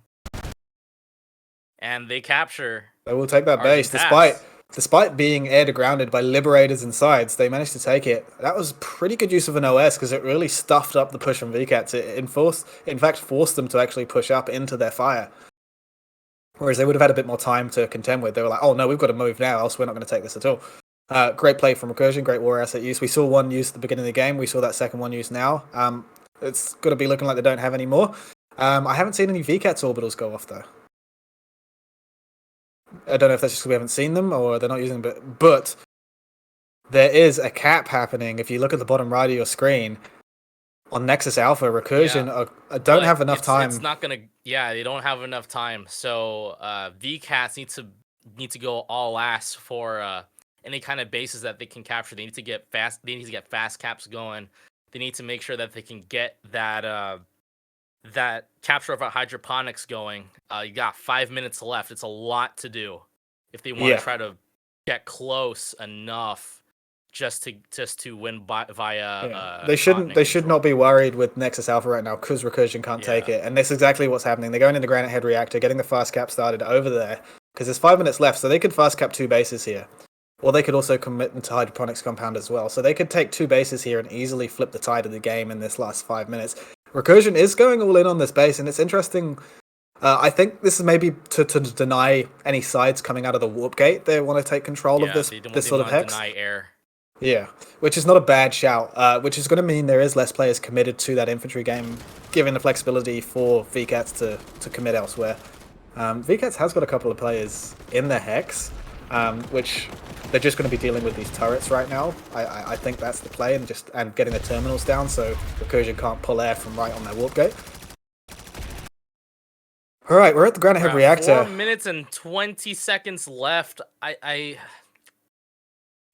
and they capture. They will take that base despite being air to grounded by Liberators and sides. They managed to take it. That was pretty good use of an OS because it really stuffed up the push from VCATs. It in fact forced them to actually push up into their fire. Whereas they would have had a bit more time to contend with. They were like, oh no, we've got to move now, else we're not going to take this at all. Great play from Recursion, great war asset use. We saw one used at the beginning of the game. We saw that second one used now. It's going to be looking like they don't have any more. I haven't seen any VCATs orbitals go off though. I don't know if that's just because we haven't seen them or they're not using them, but there is a cap happening. If you look at the bottom right of your screen, on Nexus Alpha, Recursion don't have enough time. It's not gonna. Yeah, they don't have enough time. So VCATs need to go all ass for any kind of bases that they can capture. They need to get fast. They need to get fast caps going. They need to make sure that they can get that that capture of hydroponics going. You got 5 minutes left. It's a lot to do if they want to try to get close enough. Just to win via. They should not be worried with Nexus Alpha right now because Recursion can't take it, and that's exactly what's happening. They're going into Granite Head Reactor, getting the fast cap started over there because there's 5 minutes left, so they could fast cap 2 bases here, or they could also commit into Hydroponics Compound as well. So they could take 2 bases here and easily flip the tide of the game in this last 5 minutes. Recursion is going all in on this base, and it's interesting. I think this is maybe to deny any sides coming out of the warp gate. They want to take control of this sort of hex. Deny air. Yeah, which is not a bad shout, which is going to mean there is less players committed to that infantry game, giving the flexibility for VCATs to commit elsewhere. VCATs has got a couple of players in the hex, which they're just going to be dealing with these turrets right now. I think that's the play, and getting the terminals down so Recursion can't pull air from right on their warp gate. All right, we're at the Granite Head Reactor. 4 minutes and 20 seconds left.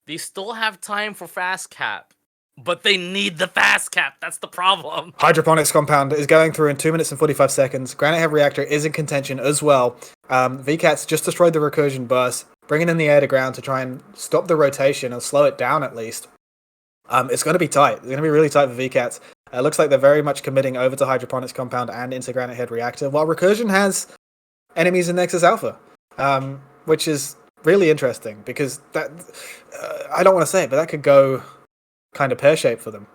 They still have time for fast cap, but they need the fast cap. That's the problem. Hydroponics Compound is going through in 2 minutes and 45 seconds. Granite Head Reactor is in contention as well. VCATs just destroyed the Recursion bus, bringing in the air to ground to try and stop the rotation or slow it down at least. It's going to be tight. It's going to be really tight for VCATs. It looks like they're very much committing over to Hydroponics Compound and into Granite Head Reactor, while Recursion has enemies in Nexus Alpha, which is really interesting because that I don't want to say it, but that could go kind of pear-shaped for them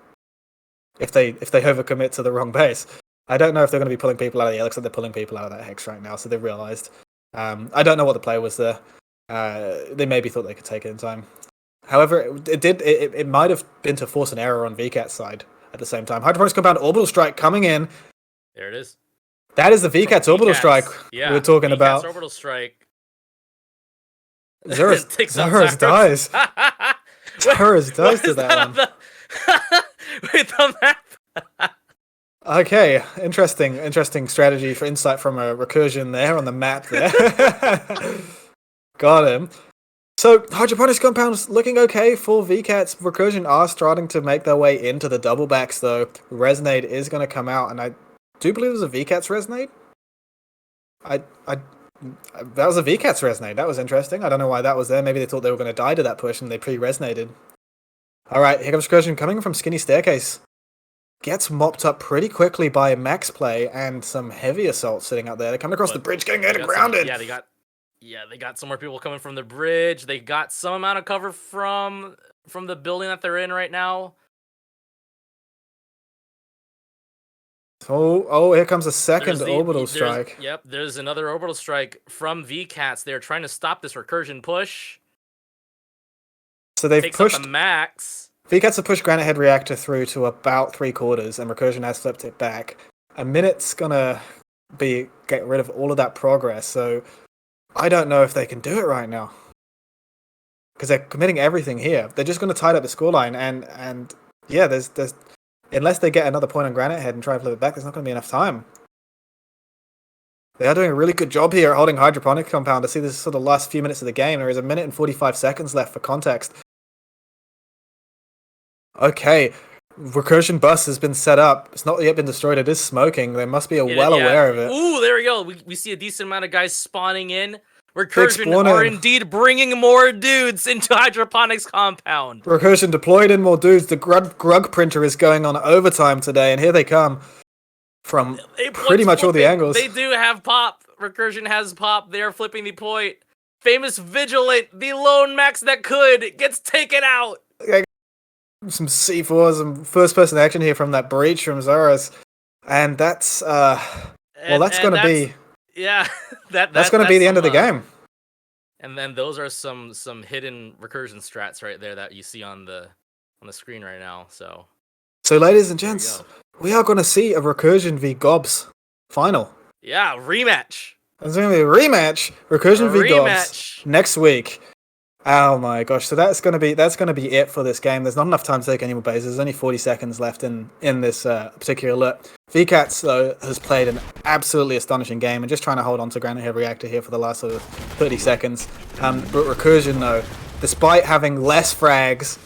if they overcommit to the wrong base. I don't know if they're going to be pulling people out of the. It looks like they're pulling people out of that hex right now, so they've realized. I don't know what the play was there. They maybe thought they could take it in time. However, it might have been to force an error on VCAT's side at the same time. Hydroponics Compound Orbital Strike coming in. There it is. That is the VCAT's Orbital Strike we were talking about. Orbital Strike. Zerus dies. Zerus dies to that one. Wait, the map. Okay, interesting strategy for insight from a Recursion there on the map there. Got him. So, hydroponics compounds looking okay for VCATs. Recursion are starting to make their way into the double backs, though. Resonade is going to come out, and I do believe it was a VCATs Resonade. That was a VCATs Resonade. That was interesting. I don't know why that was there. Maybe they thought they were going to die to that push, and they pre-resonated. All right, here comes Recursion coming from Skinny Staircase. Gets mopped up pretty quickly by Max Play and some heavy assault sitting out there. They're coming across the bridge, getting grounded. They got some more people coming from the bridge. They got some amount of cover from the building that they're in right now. Oh, here comes a second orbital strike. Yep, there's another orbital strike from VCATs. They're trying to stop this Recursion push. So they've pushed the max. VCATs have pushed Granite Head Reactor through to about 3/4, and Recursion has flipped it back. A minute's gonna get rid of all of that progress, so I don't know if they can do it right now. Because they're committing everything here. They're just gonna tie up the scoreline, and yeah, there's unless they get another point on Granite Head and try to flip it back, there's not gonna be enough time. They are doing a really good job here at holding Hydroponic Compound. To see this sort of last few minutes of the game, there is 1 minute and 45 seconds left for context. Okay, Recursion bus has been set up. It's not yet been destroyed. It is smoking. They must be aware of it. Ooh, there we go. We see a decent amount of guys spawning in. Recursion are indeed bringing more dudes into Hydroponics Compound. Recursion deployed in more dudes. The Grug printer is going on overtime today, and here they come from pretty much all the angles. They do have pop. Recursion has pop. They're flipping the point. Famous Vigilant, the lone max that could, gets taken out. Some C4s and first-person action here from that breach from Zoras, and that's that's going to be that's going to be the end of the game. And then those are some hidden Recursion strats right there that you see on the screen right now. So ladies and gents, we are going to see a Recursion v Gobs final. Yeah, rematch. There's going to be a rematch. Recursion v Gobs next week. Oh my gosh! So that's gonna be it for this game. There's not enough time to take any more bases. There's only 40 seconds left in this particular look. VCATS though has played an absolutely astonishing game and just trying to hold on to Granite Head Reactor here for the last sort of 30 seconds. But Recursion though, despite having less frags,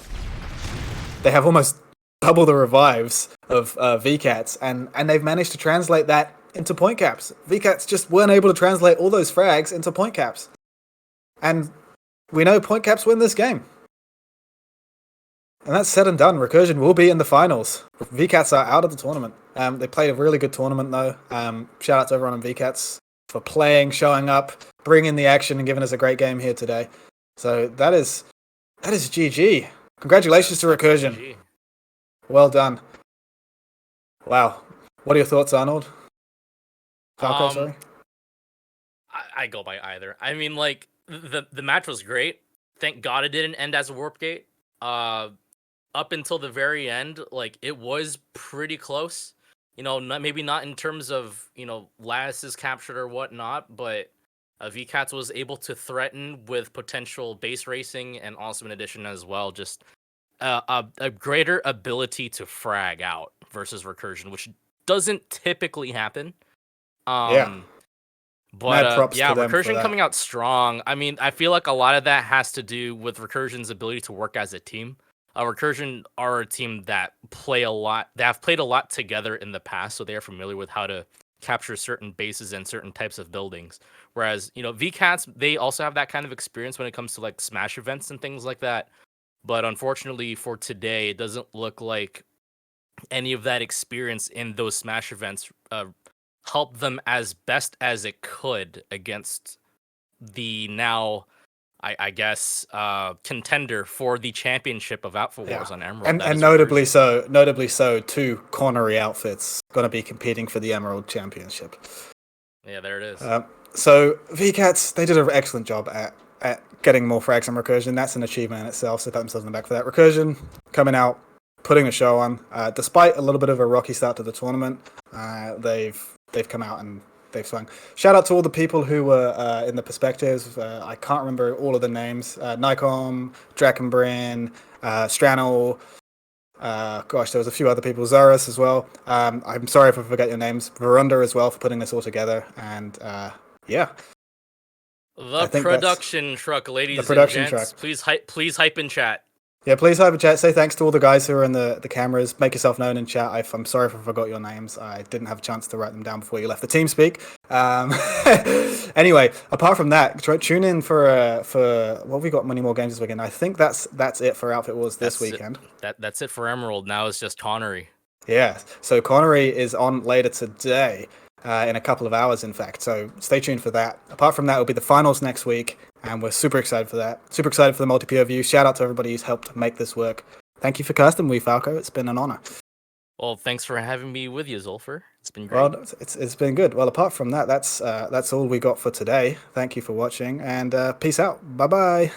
they have almost double the revives of VCATS, and they've managed to translate that into point caps. VCATS just weren't able to translate all those frags into point caps, and we know point caps win this game. And that's said and done. Recursion will be in the finals. VCATs are out of the tournament. They played a really good tournament, though. Shout out to everyone on VCATs for playing, showing up, bringing the action, and giving us a great game here today. So that is GG. Congratulations to Recursion. GG. Well done. Wow. What are your thoughts, Arnold? Falco, sorry? I go by either. I mean, like, the match was great. Thank God it didn't end as a warp gate. Up until the very end, like, it was pretty close. You know, maybe not in terms of, you know, Lattice is captured or whatnot, but VCATS was able to threaten with potential base racing, and also in addition as well, just a greater ability to frag out versus Recursion, which doesn't typically happen. But Recursion coming out strong. I mean, I feel like a lot of that has to do with Recursion's ability to work as a team. Recursion are a team that play a lot. They have played a lot together in the past, so they are familiar with how to capture certain bases and certain types of buildings. Whereas, you know, VCATS, they also have that kind of experience when it comes to like Smash events and things like that. But unfortunately for today, it doesn't look like any of that experience in those Smash events helped them as best as it could against the now, I guess, contender for the championship of Outfit Wars on Emerald. And notably so, two cornery outfits going to be competing for the Emerald Championship. Yeah, there it is. So VCATS, they did an excellent job at getting more frags on Recursion. That's an achievement in itself, so pat themselves on the back for that. Recursion coming out, putting a show on. Despite a little bit of a rocky start to the tournament, they've come out and they've swung. Shout out to all the people who were in the perspectives. I can't remember all of the names. Nikon, Drakenbrin, Stranel. Gosh, there was a few other people. Zoras as well. I'm sorry if I forget your names. Verunda as well for putting this all together. And yeah, The think that's production truck, ladies the production and gents. truck. Please hype in chat. Yeah, please hype in chat. Say thanks to all the guys who are in the cameras. Make yourself known in chat. I'm sorry if I forgot your names. I didn't have a chance to write them down before you left the team speak. Anyway, apart from that, tune in for what have we got? Many more games this weekend. I think that's it for Outfit Wars this weekend. That's it for Emerald. Now it's just Connery. Yeah. So Connery is on later today. In a couple of hours, in fact. So stay tuned for that. Apart from that, it'll be the finals next week, and we're super excited for that. Super excited for the multi-POV. Shout out to everybody who's helped make this work. Thank you for casting me, Falco. It's been an honor. Well, thanks for having me with you, Zulfur. It's been great. Well, it's been good. Well, apart from that, that's all we got for today. Thank you for watching, and peace out. Bye-bye.